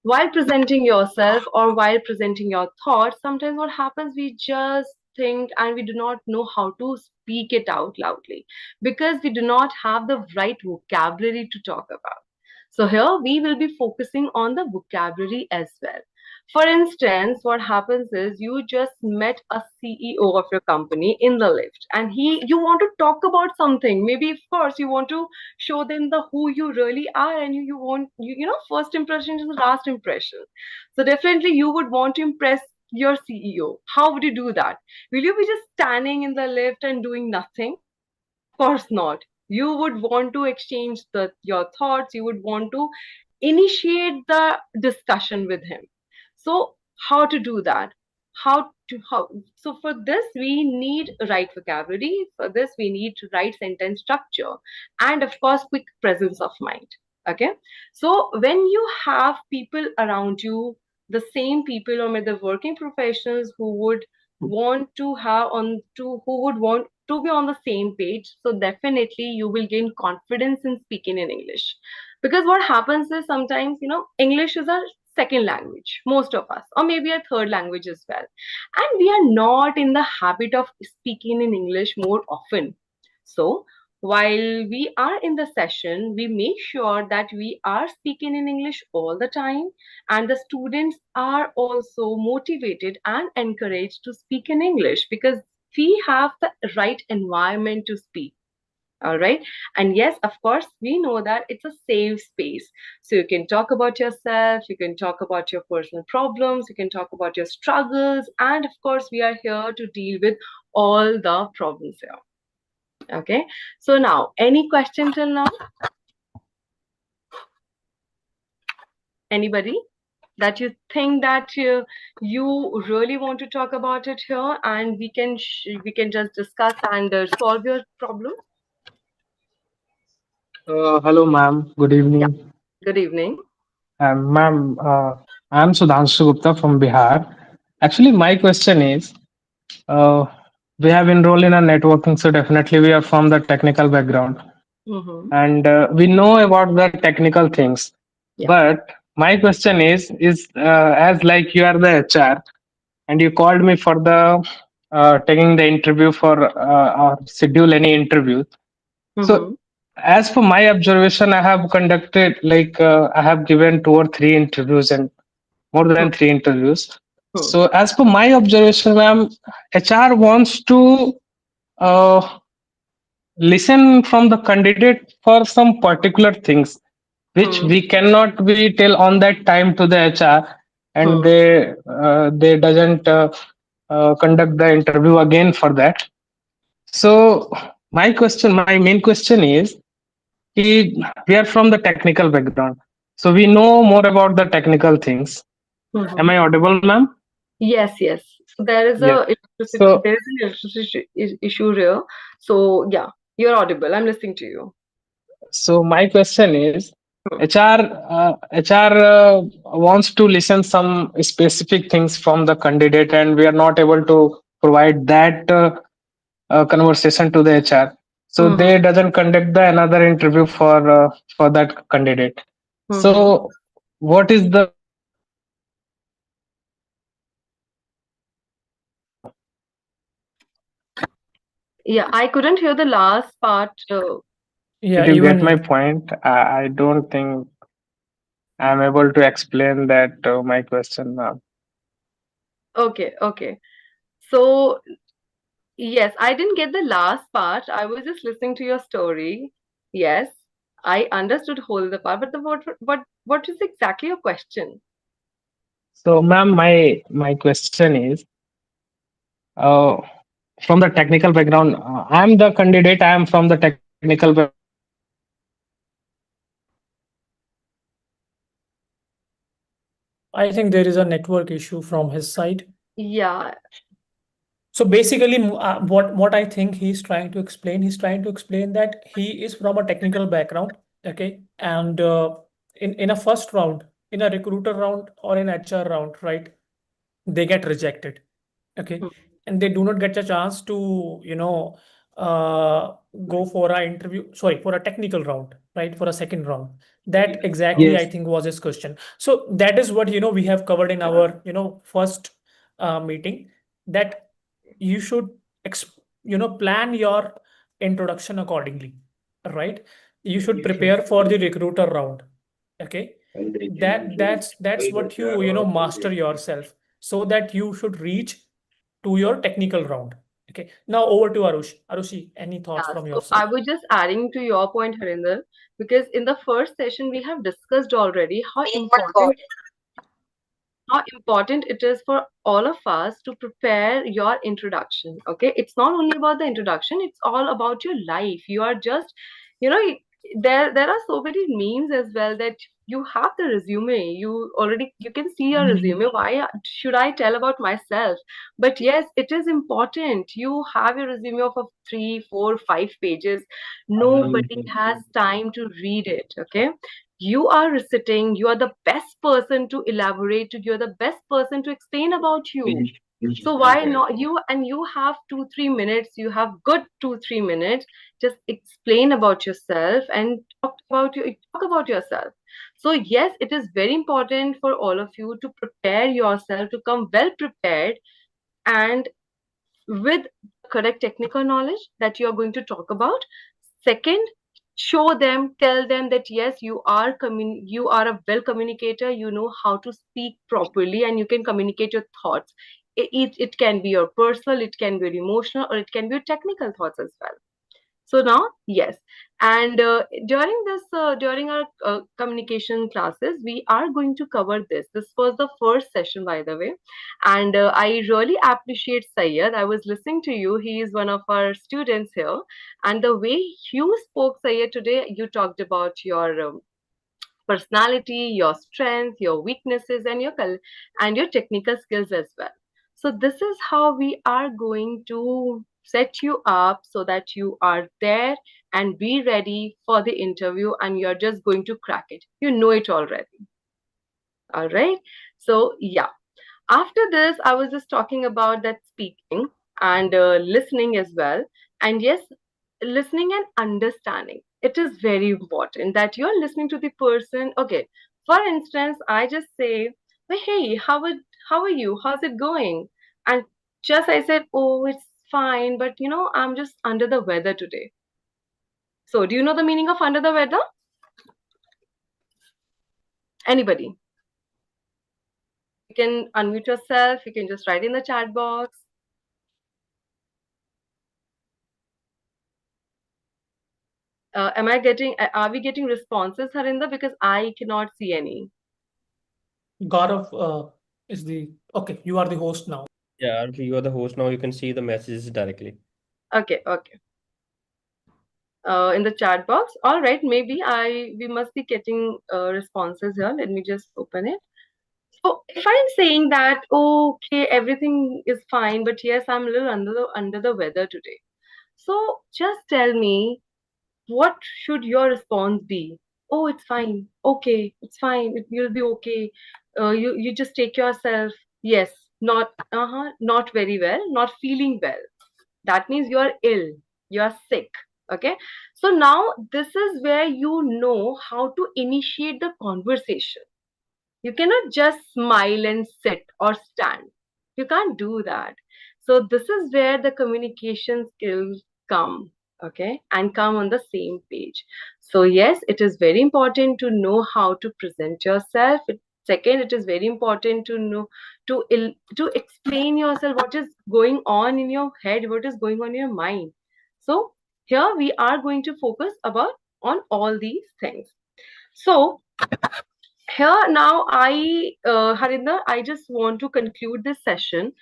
while presenting yourself or while presenting your thoughts, sometimes what happens, we just think and we do not know how to speak it out loudly because we do not have the right vocabulary to talk about. So here we will be focusing on the vocabulary as well. For instance, what happens is you just met a CEO of your company in the lift and you want to talk about something. Maybe of course you want to show them the who you really are, and you want you know, first impression is the last impression. So definitely you would want to impress your CEO. How would you do that? Will you be just standing in the lift and doing nothing? Of course not. You would want to exchange your thoughts. You would want to initiate the discussion with him. So how to do that? How so for this we need right vocabulary. For this we need right sentence structure, and of course quick presence of mind. Okay, so when you have people around you, the same people or the working professionals who would want to have on to who would want to be on the same page, so definitely you will gain confidence in speaking in English. Because what happens is sometimes, you know, English is our second language, most of us, or maybe a third language as well, and we are not in the habit of speaking in English more often. So while we are in the session, we make sure that we are speaking in English all the time, and the students are also motivated and encouraged to speak in English because we have the right environment to speak. All right. And yes, of course, we know that it's a safe space. So you can talk about yourself, you can talk about your personal problems, you can talk about your struggles. And of course, we are here to deal with all the problems here. Okay. So now, any question till now? Anybody that you think that you really want to talk about it here, and we can just discuss and solve your problem? Hello, ma'am. Good Yeah. evening. Good evening. Ma'am, I'm Sudhanshu Gupta from Bihar. Actually, my question is, uh, we have enrolled in a networking, so definitely we are from the technical background, Mm-hmm. and we know about the technical things. Yeah. But my question is as like you are the HR, and you called me for the taking the interview for or schedule any interview. Mm-hmm. So, as per my observation, I have conducted like I have given 2 or 3 interviews and more than 3 interviews. Hmm. So, as per my observation, ma'am, HR wants to uh, listen from the candidate for some particular things, which Hmm. we cannot be tell on that time to the HR, and Hmm. they doesn't conduct the interview again for that. So, my main question is we are from the technical background, so we know more about the technical things. Am Mm-hmm. I audible, ma'am? Yes, yes. There is Yes. a So, there is an electricity issue here. So yeah, you're audible. I'm listening to you. so my question is, Hmm. HR wants to listen some specific things from the candidate, and we are not able to provide that conversation to the HR. So Mm-hmm. they doesn't conduct the another interview for that candidate. Mm-hmm. So, what is the Yeah, I couldn't hear the last part. Yeah, Did you even get my point? I don't think I'm able to explain that my question now. Okay, okay. So, yes, I didn't get the last part. I was just listening to your story. Yes, I understood whole the part, but what is exactly your question? So, ma'am, my question is, uh, from the technical background, I'm the candidate. I am from the technical I think there is a network issue from his side. Yeah, So basically, what I think he's trying to explain that he is from a technical background, okay, and in a first round, in a recruiter round or in HR round, right, they get rejected, okay, and they do not get a chance to uh, go for a interview, sorry, for a technical round, right, for a second round. That exactly I Yes. think was his question. So that is what we have covered in our first meeting, that you should plan your introduction accordingly, right? You should prepare for the recruiter round, okay? That's what you master yourself, so that you should reach to your technical round. Okay, now over to Arushi, any thoughts yeah. from your So I side? was just adding to your point, Harinder, because in the first session we have discussed already how important it is for all of us to prepare your introduction. Okay, it's not only about the introduction, it's all about your life. You are just, you know, there are so many memes as well, that you have the resume, you can see your resume. Why should I tell about myself? But yes, it is important. You have your resume of 3, 4, 5 pages. Nobody has time to read it. Okay, you are sitting, you are the best person to elaborate, you're the best person to explain about you. So why not you? And you have 2, 3 minutes, you have good 2, 3 minutes, just explain about yourself and talk about yourself. So yes, it is very important for all of you to prepare yourself, to come well prepared, and with correct technical knowledge that you are going to talk about. Second, show them, tell them that yes, you are a well communicator, you know how to speak properly, and you can communicate your thoughts. It can be your personal, it can be your emotional, or it can be your technical thoughts as well. So now, yes, and during our communication classes, we are going to cover this. This was the first session, by the way, and I really appreciate Syed. I was listening to you. He is one of our students here, and the way you spoke, Syed, today, you talked about your personality, your strength, your weaknesses, and your technical skills as well. So this is how we are going to set you up so that you are there and be ready for the interview, and you're just going to crack it. You know it already. All right. So yeah. After this, I was just talking about that speaking and listening as well. And yes, listening and understanding. It is very important that you're listening to the person. Okay, for instance, I just say, "Hey, how are you? How's it going?" And just I said, "Oh, it's fine, but I'm just under the weather today." So, do you know the meaning of under the weather? Anybody? You can unmute yourself. You can just write in the chat box. Are we getting responses, Harinder? Because I cannot see any. Gaurav is the okay. You are the host now. Yeah, Arushi, you are the host now. You can see the messages directly. Okay, okay. In the chat box. All right, maybe we must be getting responses here. Let me just open it. So if I'm saying that, okay, everything is fine, but yes, I'm a little under the weather today. So just tell me, what should your response be? Oh, it's fine. Okay, it's fine. You'll be okay. You just take yourself. Yes, not very well, not feeling well. That means you are ill, you are sick. Okay, so now this is where you know how to initiate the conversation. You cannot just smile and sit or stand. You can't do that. So this is where the communication skills come, okay, and come on the same page. So yes, it is very important to know how to present yourself. Second, it is very important to know to explain yourself, what is going on in your head, what is going on in your mind. So here we are going to focus about on all these things. So here now Harinder, I just want to conclude this session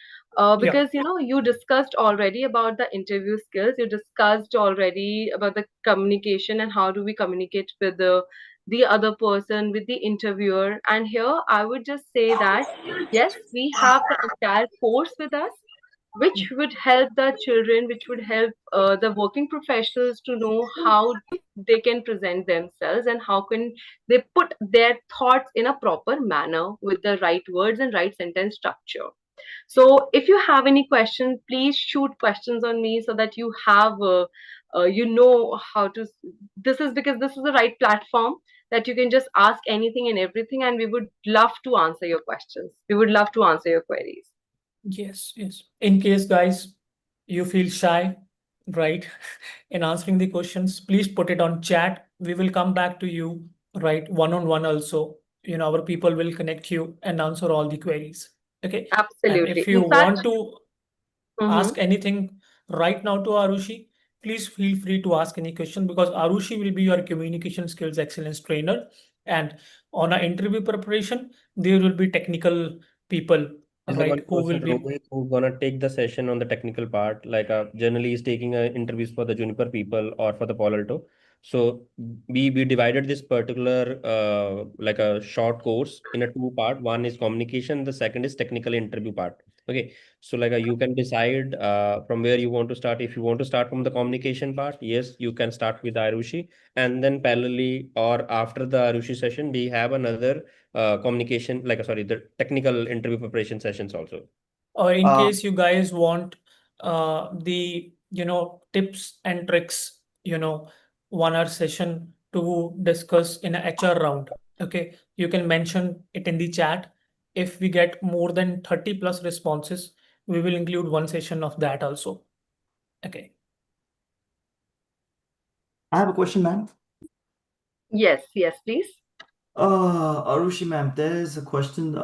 because you discussed already about the interview skills, you discussed already about the communication and how do we communicate with the other person, with the interviewer. And here I would just say that yes, we have the entire course with us, which would help the children, which would help the working professionals to know how they can present themselves and how can they put their thoughts in a proper manner with the right words and right sentence structure. So if you have any questions, please shoot questions on me so that you have you know how to. This is because this is the right platform that you can just ask anything and everything, and we would love to answer your questions, we would love to answer your queries. Yes, yes. In case, guys, you feel shy, right, in answering the questions, please put it on chat. We will come back to you, right, one-on-one also. Our people will connect you and answer all the queries. Okay. And Absolutely. if you In fact, want to ask anything right now to Arushi, please feel free to ask any question, because Arushi will be your communication skills excellence trainer. And on our interview preparation, there will be technical people, There's a one right, who will person, be. Rohit, who's gonna take the session on the technical part. Like generally he's taking interviews for the Juniper people or for the Palo Alto. So we divided this particular like a short course in a two part. One is communication, the second is technical interview part. Okay, so like you can decide from where you want to start. If you want to start from the communication part, yes, you can start with Arushi, and then parallelly or after the Arushi session, we have another communication, like sorry, the technical interview preparation sessions also. Or in case you guys want the tips and tricks, 1 hour session to discuss in a HR round, okay, you can mention it in the chat. If we get more than 30 plus responses, we will include one session of that also. Okay. I have a question, ma'am. Yes, please. Arushi, ma'am, there is a question.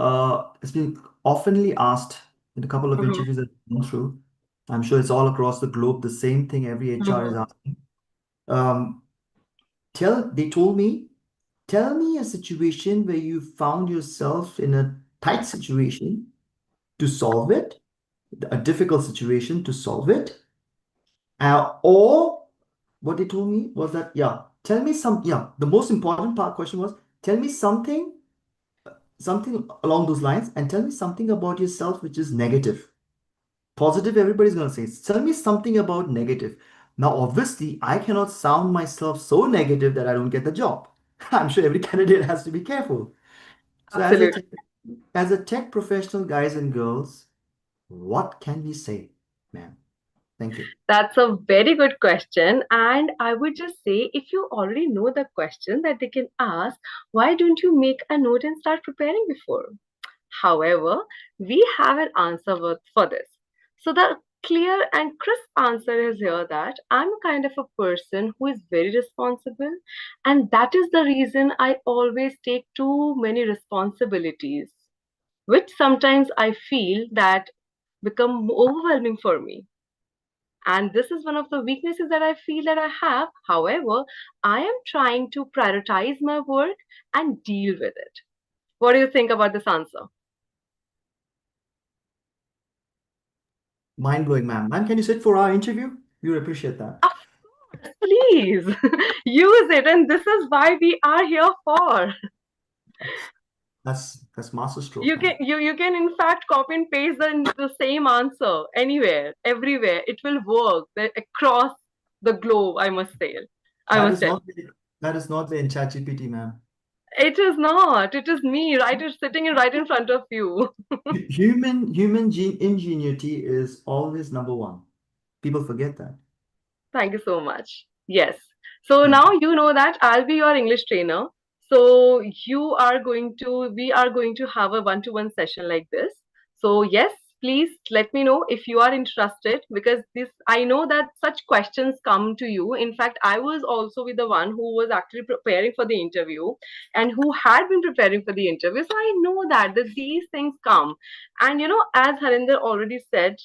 It's been oftenly asked in a couple of interviews that I've gone through. I'm sure it's all across the globe. The same thing every HR is asking. They told me, tell me a situation where you found yourself in a tight situation to solve it, a difficult situation to solve it, or what they told me was that, tell me the most important question was, tell me something along those lines, and tell me something about yourself which is negative. Positive, everybody's going to say, tell me something about negative. Now, obviously, I cannot sound myself so negative that I don't get the job. I'm sure every candidate has to be careful. So as a tech professional, guys and girls, what can we say, ma'am? Thank you. That's a very good question. And I would just say, if you already know the question that they can ask, why don't you make a note and start preparing before? However, we have an answer for this. So the clear and crisp answer is here that I'm a kind of a person who is very responsible. And that is the reason I always take too many responsibilities, which sometimes I feel that become overwhelming for me. And this is one of the weaknesses that I feel that I have. However, I am trying to prioritize my work and deal with it. What do you think about this answer? Mind-blowing, ma'am. Ma'am, can you sit for our interview? We would appreciate that. Of course, please use it. And this is why we are here for. That's masterstroke. You can in fact copy and paste the same answer anywhere, everywhere. It will work across the globe, I must say. That is not the in ChatGPT, ma'am. It is not. It is me, sitting right in front of you. Human ingenuity is always number one. People forget that. Thank you so much. Yes. So now you know that I'll be your English trainer. So we are going to have a one-to-one session like this. So yes, please let me know if you are interested, because I know that such questions come to you. In fact, I was also with the one who was actually preparing for the interview and who had been preparing for the interview. So I know that these things come. And as Harinder already said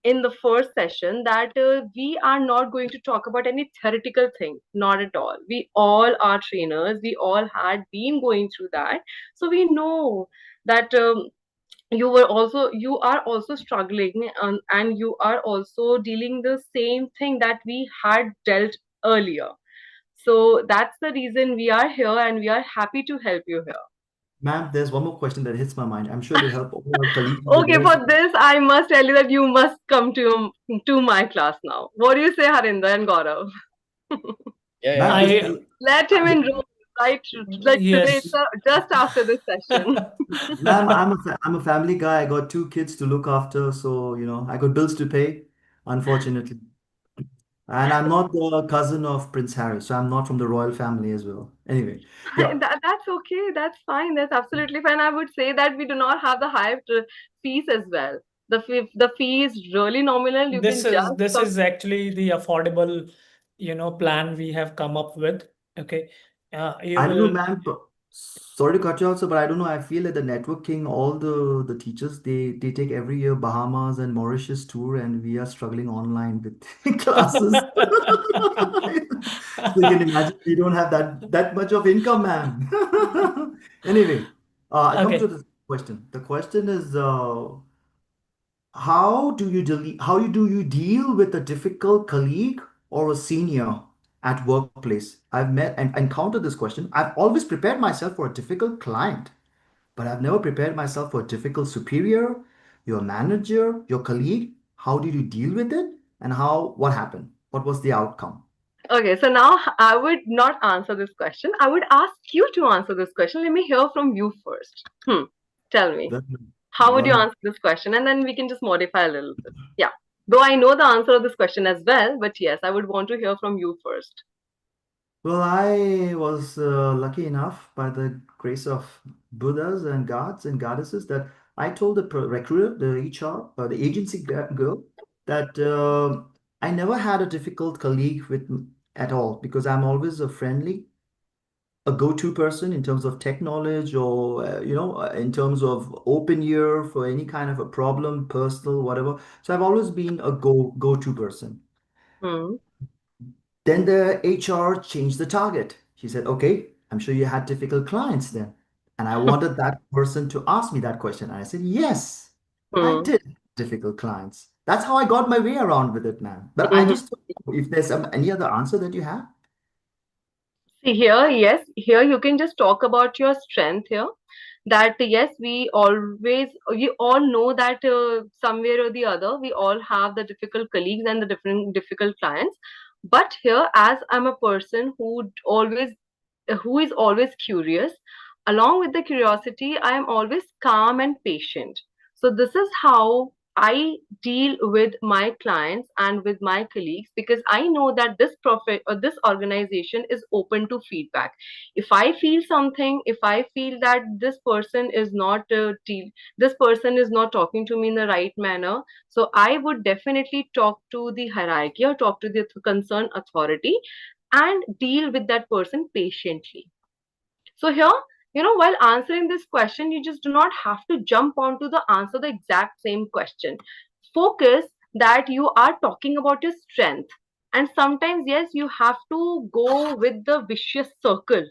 in the first session, that we are not going to talk about any theoretical thing, not at all. We all are trainers, we all had been going through that, so we know that you are also struggling, and you are also dealing the same thing that we had dealt earlier. So that's the reason we are here, and we are happy to help you here. Ma'am, there's one more question that hits my mind. I'm sure it'll help all our colleagues. Okay, for this, I must tell you that you must come to my class now. What do you say, Harinder and Gaurav? Yeah. Let him enroll, right? Like today, Yes. just after this session. Ma'am, I'm a family guy. I got 2 kids to look after, so I got bills to pay, unfortunately. And I'm not the cousin of Prince Harry, so I'm not from the royal family as well. Anyway, yeah. That's okay. That's fine. That's absolutely fine. I would say that we do not have the high fees as well. The fee is really nominal. You can just This is actually the affordable, plan we have come up with. Okay. You I don't know, will. ma'am, but sorry to cut you out, sir, but I don't know. I feel like the networking, all the teachers, they take every year Bahamas and Mauritius tour, and we are struggling online with classes. So you can imagine we don't have that much of income, ma'am. Anyway, I come to Okay. the question. The question is, how do you deal with a difficult colleague or a senior at workplace? I've met and encountered this question. I've always prepared myself for a difficult client, but I've never prepared myself for a difficult superior, your manager, your colleague. How did you deal with it, and what happened? What was the outcome? Okay, so now I would not answer this question. I would ask you to answer this question. Let me hear from you first. Tell me, how would you Well, answer this question? And then we can just modify a little bit. Yeah. Though I know the answer of this question as well, but yes, I would want to hear from you first. Well, I was lucky enough by the grace of Buddhas and gods and goddesses that I told the recruiter, the HR, the agency girl, that I never had a difficult colleague at all, because I'm always a go-to person in terms of tech knowledge, or in terms of open ear for any kind of a problem, personal, whatever. So I've always been a go-to person. Then the HR changed the target. She said, okay, I'm sure you had difficult clients then. And I wanted that person to ask me that question. And I said, yes, I did have difficult clients. That's how I got my way around with it, man. But I just don't know if there's any other answer that you have. See here, yes, here you can just talk about your strength here. That yes, we all know that somewhere or the other, we all have the difficult colleagues and the different difficult clients. But here, as I'm a person who is always curious, along with the curiosity, I am always calm and patient. So this is how I deal with my clients and with my colleagues, because I know that this profit or this organization is open to feedback. If I feel something, if I feel that this person is not this person is not talking to me in the right manner, so I would definitely talk to the hierarchy or talk to the concerned authority and deal with that person patiently. So here, while answering this question, you just do not have to jump onto the answer the exact same question. Focus that you are talking about your strength. And sometimes, yes, you have to go with the vicious circle,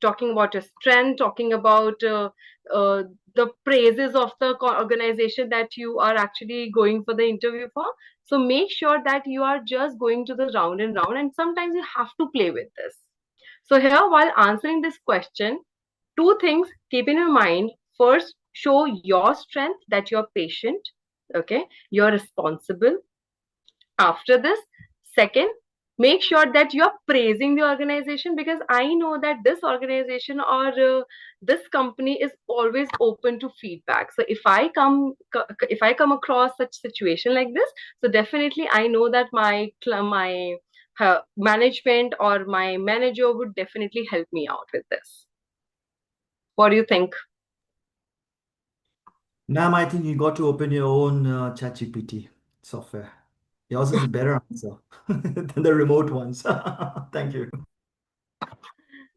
talking about your strength, talking about the praises of the organization that you are actually going for the interview for. So make sure that you are just going to the round and round, and sometimes you have to play with this. So here, while answering this question, two things keep in your mind. First, show your strength, that you're patient, okay, you're responsible. After this, second, make sure that you're praising the organization, because I know that this organization or this company is always open to feedback. So if I come across such situation like this, so definitely I know that my management or my manager would definitely help me out with this. What do you think? Ma'am, I think you got to open your own ChatGPT software. Yours is a better answer than the remote ones. Thank you.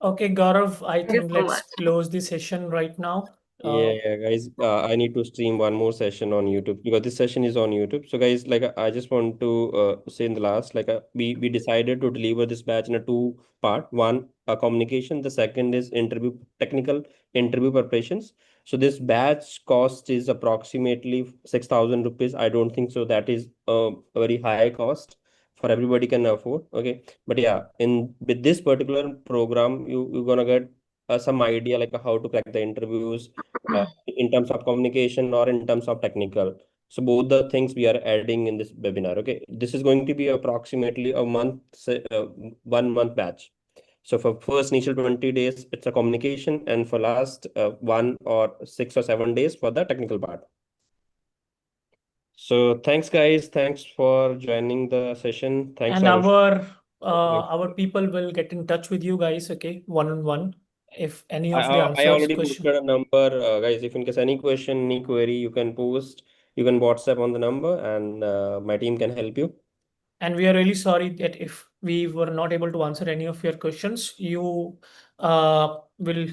Okay, Gaurav, I Thank you think so let's much. close the session right now. Yeah, guys, I need to stream one more session on YouTube because this session is on YouTube. So, guys, like I just want to say in the last, like we decided to deliver this batch in a two part. One, communication. The second is technical interview preparations. So this batch cost is approximately 6,000 rupees. I don't think so. That is a very high cost for everybody can afford. Okay, but yeah, in with this particular program, you're gonna get some idea like how to crack the interviews in terms of communication or in terms of technical. So both the things we are adding in this webinar. Okay, this is going to be approximately a month, 1 month batch. So for first initial 20 days, it's a communication, and for last 1 or 6 or 7 days for the technical part. So thanks, guys. Thanks for joining the session. Thanks, And Arush. our people will get in touch with you guys, okay, one-on-one. If any I, of the I answers already question, posted a number, guys. If in case any question, any query, you can post. You can WhatsApp on the number, and my team can help you. and we are really sorry that if we were not able to answer any of your questions, you will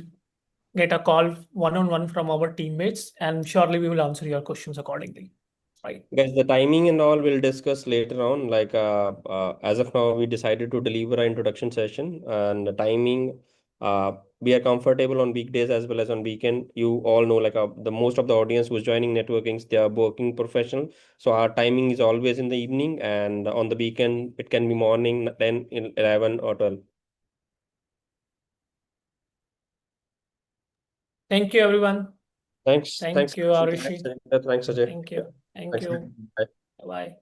get a call one-on-one from our teammates, and surely we will answer your questions accordingly. Right. Guys, the timing and all we'll discuss later on. Like as of now, we decided to deliver an introduction session, and the timing. We are comfortable on weekdays as well as on weekend. You all know, like the most of the audience who's joining networkings, they are working professional. So our timing is always in the evening, and on the weekend it can be morning 10, 11 or 12. Thank you, everyone. Thanks. Thank you, Arushi. Arushi. Thanks, Ajay. Thank you. Thank Thanks. you. Bye. Bye.